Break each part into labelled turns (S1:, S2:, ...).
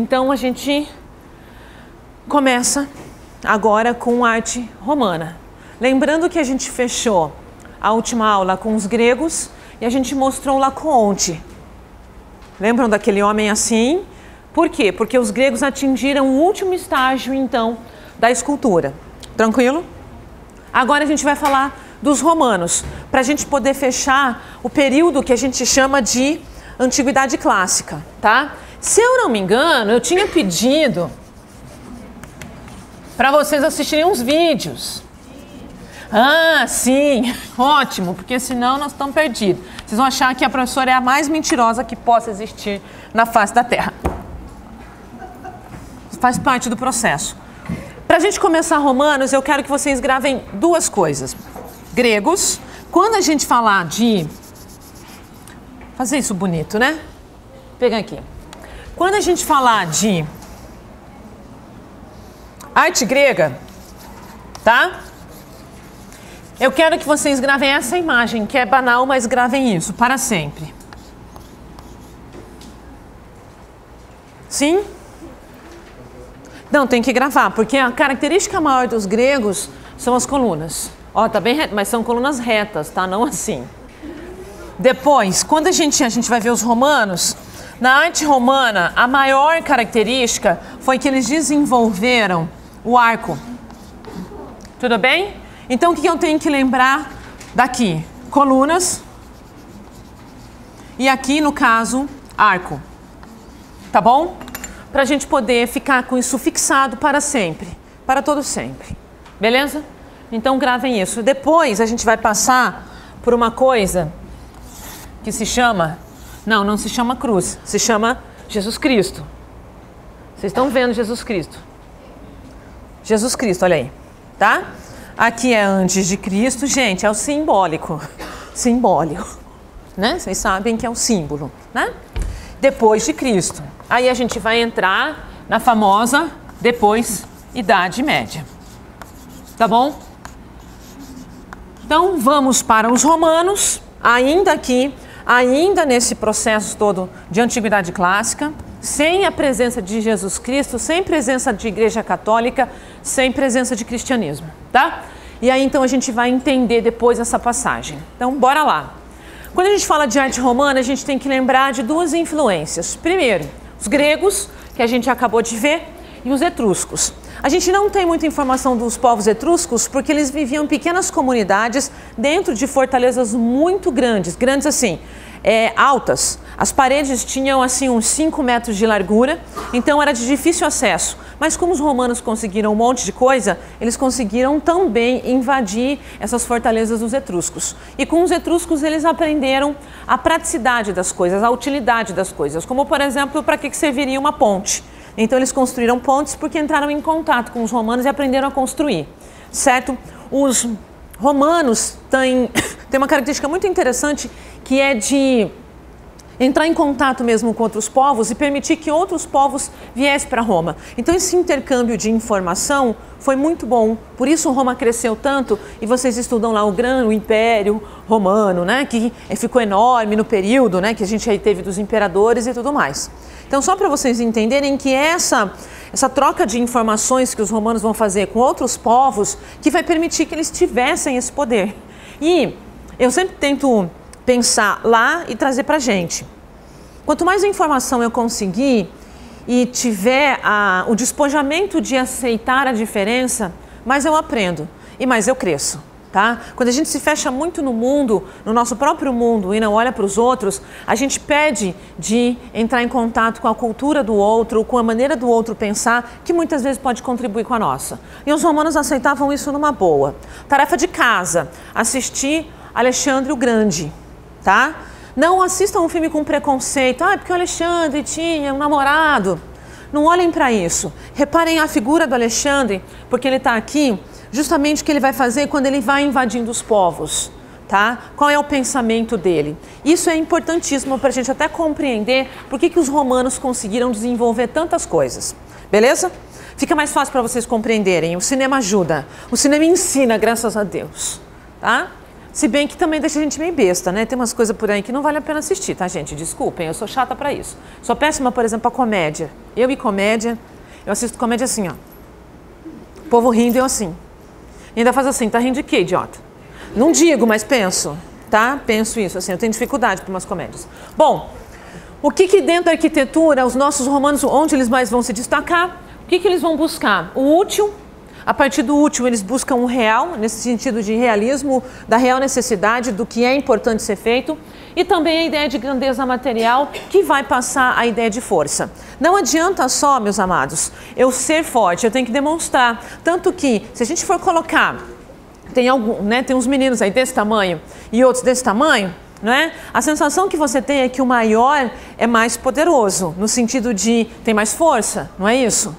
S1: Então a gente começa agora com arte romana. Lembrando que a gente fechou a última aula com os gregos e a gente mostrou Laocoonte. Lembram daquele homem assim? Por quê? Porque os gregos atingiram o último estágio, então, da escultura. Tranquilo? Agora a gente vai falar dos romanos, para a gente poder fechar o período que a gente chama de Antiguidade Clássica, tá? Se eu não me engano, eu tinha pedido para vocês assistirem uns vídeos. Ah, sim, ótimo, porque senão nós estamos perdidos. Vocês vão achar que a professora é a mais mentirosa que possa existir na face da Terra. Faz parte do processo. Para a gente começar Romanos, eu quero que vocês gravem duas coisas. Gregos, quando a gente falar de... Fazer isso bonito, né? Vou pegar aqui. Quando a gente falar de arte grega, tá? Eu quero que vocês gravem essa imagem, que é banal, mas gravem isso para sempre. Sim? Não, tem que gravar, porque a característica maior dos gregos são as colunas. Ó, tá bem reto, mas são colunas retas, tá? Não assim. Depois, quando a gente vai ver os romanos, na arte romana, a maior característica foi que eles desenvolveram o arco. Tudo bem? Então, o que eu tenho que lembrar daqui? Colunas. E aqui, no caso, arco. Tá bom? Para a gente poder ficar com isso fixado para sempre. Para todo sempre. Beleza? Então, gravem isso. Depois, a gente vai passar por uma coisa que se chama... Não se chama cruz. Se chama Jesus Cristo. Vocês estão vendo Jesus Cristo? Jesus Cristo, olha aí. Tá? Aqui é antes de Cristo. Gente, é o simbólico. Simbólico. Né? Vocês sabem que é o símbolo. Né? Depois de Cristo. Aí a gente vai entrar na famosa, depois, Idade Média. Tá bom? Então, vamos para os romanos, ainda aqui, ainda nesse processo todo de Antiguidade Clássica, sem a presença de Jesus Cristo, sem presença de Igreja Católica, sem presença de cristianismo, tá? E aí, então, a gente vai entender depois essa passagem. Então, bora lá. Quando a gente fala de arte romana, a gente tem que lembrar de duas influências. Primeiro, os gregos, que a gente acabou de ver, e os etruscos. A gente não tem muita informação dos povos etruscos porque eles viviam em pequenas comunidades dentro de fortalezas muito grandes, grandes assim, altas. As paredes tinham assim uns 5 metros de largura, então era de difícil acesso. Mas como os romanos conseguiram um monte de coisa, eles conseguiram também invadir essas fortalezas dos etruscos. E com os etruscos eles aprenderam a praticidade das coisas, a utilidade das coisas, como por exemplo, para que serviria uma ponte. Então eles construíram pontes porque entraram em contato com os romanos e aprenderam a construir, certo? Os romanos têm uma característica muito interessante que é de entrar em contato mesmo com outros povos e permitir que outros povos viessem para Roma. Então esse intercâmbio de informação foi muito bom, por isso Roma cresceu tanto e vocês estudam lá o Império Romano, né, que ficou enorme no período, né, que a gente aí teve dos imperadores e tudo mais. Então só para vocês entenderem que essa troca de informações que os romanos vão fazer com outros povos que vai permitir que eles tivessem esse poder. E eu sempre tento pensar lá e trazer para a gente. Quanto mais informação eu conseguir e tiver o despojamento de aceitar a diferença, mais eu aprendo e mais eu cresço. Tá? Quando a gente se fecha muito no mundo, no nosso próprio mundo e não olha para os outros, a gente perde de entrar em contato com a cultura do outro, com a maneira do outro pensar, que muitas vezes pode contribuir com a nossa. E os romanos aceitavam isso numa boa. Tarefa de casa, assistir Alexandre o Grande, tá? Não assistam um filme com preconceito, porque o Alexandre tinha um namorado. Não olhem para isso. Reparem a figura do Alexandre, porque ele está aqui, justamente o que ele vai fazer quando ele vai invadindo os povos, tá? Qual é o pensamento dele? Isso é importantíssimo para a gente até compreender por que os romanos conseguiram desenvolver tantas coisas, beleza? Fica mais fácil para vocês compreenderem, o cinema ajuda, o cinema ensina, graças a Deus, tá? Se bem que também deixa a gente meio besta, né? Tem umas coisas por aí que não vale a pena assistir, tá, gente? Desculpem, eu sou chata pra isso. Sou péssima, por exemplo, pra comédia. Eu e comédia, eu assisto comédia assim, ó. O povo rindo e eu assim. E ainda faz assim, tá rindo de quê, idiota? Não digo, mas penso, tá? Penso isso, assim, eu tenho dificuldade para umas comédias. Bom, o que dentro da arquitetura, os nossos romanos, onde eles mais vão se destacar? O que eles vão buscar? O útil. A partir do útil, eles buscam o real, nesse sentido de realismo, da real necessidade, do que é importante ser feito. E também a ideia de grandeza material, que vai passar a ideia de força. Não adianta só, meus amados, eu ser forte, eu tenho que demonstrar. Tanto que, se a gente for colocar, tem uns meninos aí desse tamanho e outros desse tamanho, né? A sensação que você tem é que o maior é mais poderoso, no sentido de tem mais força, não é isso?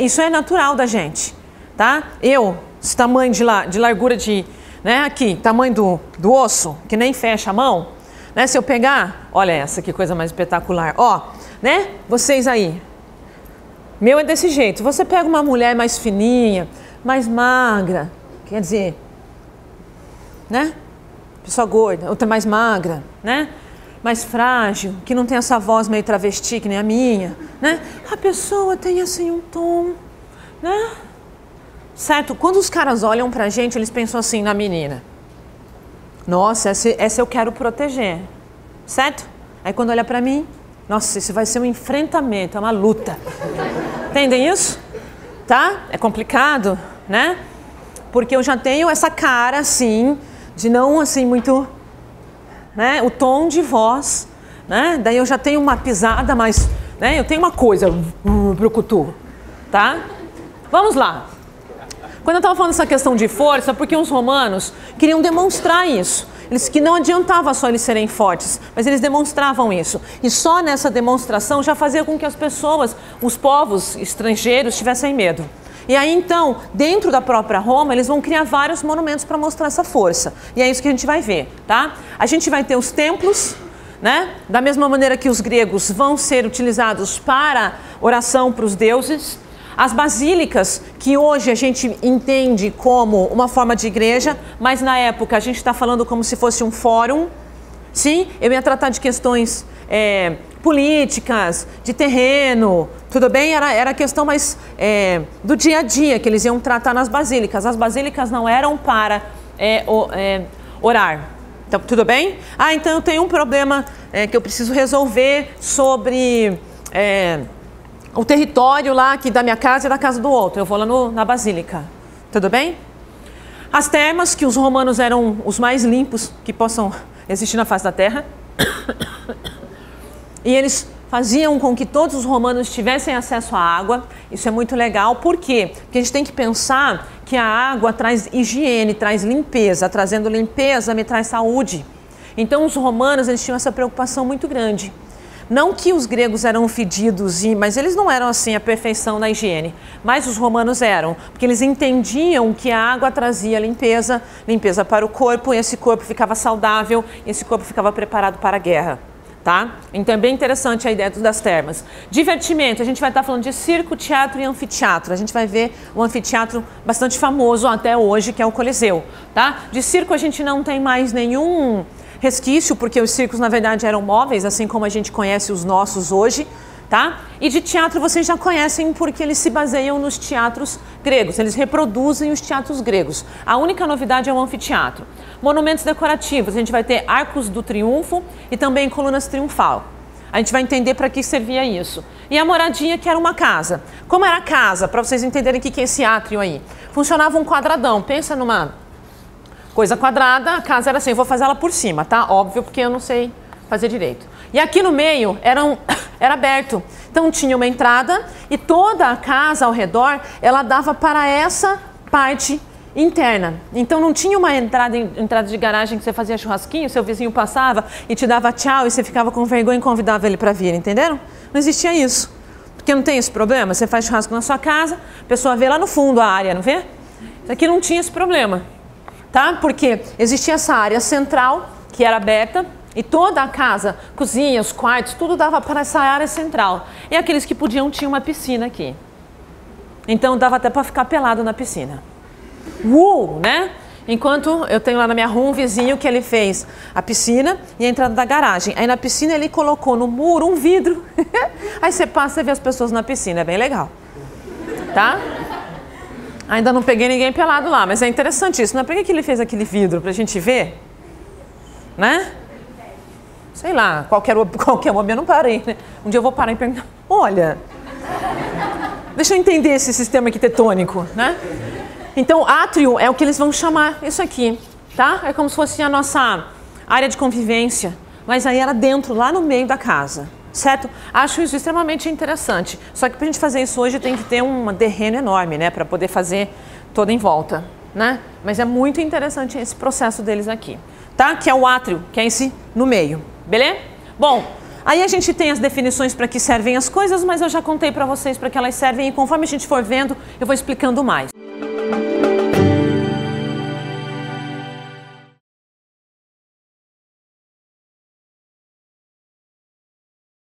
S1: Isso é natural da gente. Tá? Esse tamanho de largura né, aqui, tamanho do osso, que nem fecha a mão, né? Se eu pegar, olha essa, que coisa mais espetacular, ó, né? Vocês aí, meu é desse jeito, você pega uma mulher mais fininha, mais magra, quer dizer, né? Pessoa gorda, outra mais magra, né? Mais frágil, que não tem essa voz meio travesti que nem a minha, né? A pessoa tem assim um tom, né? Certo? Quando os caras olham pra gente, eles pensam assim na menina. Nossa, essa eu quero proteger. Certo? Aí quando olha pra mim, nossa, isso vai ser um enfrentamento, é uma luta. Entendem isso? Tá? É complicado, né? Porque eu já tenho essa cara assim, de não assim muito, né? O tom de voz, né? Daí eu já tenho uma pisada mais, né? Eu tenho uma coisa, brucutu, tá? Vamos lá. Quando eu estava falando dessa questão de força, porque os romanos queriam demonstrar isso. Que não adiantava só eles serem fortes, mas eles demonstravam isso. E só nessa demonstração já fazia com que as pessoas, os povos estrangeiros, tivessem medo. E aí então, dentro da própria Roma, eles vão criar vários monumentos para mostrar essa força. E é isso que a gente vai ver, tá? A gente vai ter os templos, né? Da mesma maneira que os gregos vão ser utilizados para oração para os deuses. As basílicas, que hoje a gente entende como uma forma de igreja, mas na época a gente está falando como se fosse um fórum. Sim, eu ia tratar de questões políticas, de terreno, tudo bem? Era questão mais do dia a dia que eles iam tratar nas basílicas. As basílicas não eram para orar. Então, tudo bem? Então eu tenho um problema que eu preciso resolver sobre... o território lá aqui da minha casa e da casa do outro. Eu vou lá na basílica. Tudo bem? As termas, que os romanos eram os mais limpos que possam existir na face da terra. E eles faziam com que todos os romanos tivessem acesso à água. Isso é muito legal. Por quê? Porque a gente tem que pensar que a água traz higiene, traz limpeza. Trazendo limpeza, me traz saúde. Então os romanos, eles tinham essa preocupação muito grande. Não que os gregos eram fedidos, mas eles não eram assim a perfeição na higiene. Mas os romanos eram, porque eles entendiam que a água trazia limpeza, limpeza para o corpo, e esse corpo ficava saudável, e esse corpo ficava preparado para a guerra. Tá? Então é bem interessante a ideia das termas. Divertimento, a gente vai estar falando de circo, teatro e anfiteatro. A gente vai ver um anfiteatro bastante famoso até hoje, que é o Coliseu. Tá? De circo a gente não tem mais nenhum resquício, porque os circos na verdade eram móveis, assim como a gente conhece os nossos hoje, tá? E de teatro vocês já conhecem porque eles se baseiam nos teatros gregos, eles reproduzem os teatros gregos. A única novidade é o anfiteatro. Monumentos decorativos, a gente vai ter arcos do triunfo e também colunas triunfal. A gente vai entender para que servia isso. E a moradia, que era uma casa. Como era a casa, para vocês entenderem o que é esse átrio aí? Funcionava um quadradão, pensa numa coisa quadrada, a casa era assim, eu vou fazer ela por cima, tá? Óbvio, porque eu não sei fazer direito. E aqui no meio era aberto. Então tinha uma entrada e toda a casa ao redor, ela dava para essa parte interna. Então não tinha uma entrada de garagem que você fazia churrasquinho, seu vizinho passava e te dava tchau e você ficava com vergonha e convidava ele para vir, entenderam? Não existia isso. Porque não tem esse problema, você faz churrasco na sua casa, a pessoa vê lá no fundo a área, não vê? Aqui não tinha esse problema. Tá? Porque existia essa área central, que era aberta, e toda a casa, cozinha, os quartos, tudo dava para essa área central. E aqueles que podiam tinham uma piscina aqui. Então dava até para ficar pelado na piscina. Né? Enquanto eu tenho lá na minha rua um vizinho que ele fez a piscina e a entrada da garagem. Aí na piscina ele colocou no muro um vidro. Aí você passa e vê as pessoas na piscina, é bem legal. Tá? Ainda não peguei ninguém pelado lá, mas é interessante isso, né? Por que ele fez aquele vidro? Pra gente ver? Né? Sei lá, qualquer momento eu não parei, né? Um dia eu vou parar e perguntar, olha, deixa eu entender esse sistema arquitetônico, né? Então, átrio é o que eles vão chamar isso aqui, tá? É como se fosse a nossa área de convivência, mas aí era dentro, lá no meio da casa, certo? Acho isso extremamente interessante. Só que pra gente fazer isso hoje tem que ter um terreno enorme, né? Para poder fazer toda em volta, né? Mas é muito interessante esse processo deles aqui, tá? Que é o átrio, que é esse no meio, beleza? Bom, aí a gente tem as definições para que servem as coisas, mas eu já contei para vocês para que elas servem e conforme a gente for vendo, eu vou explicando mais.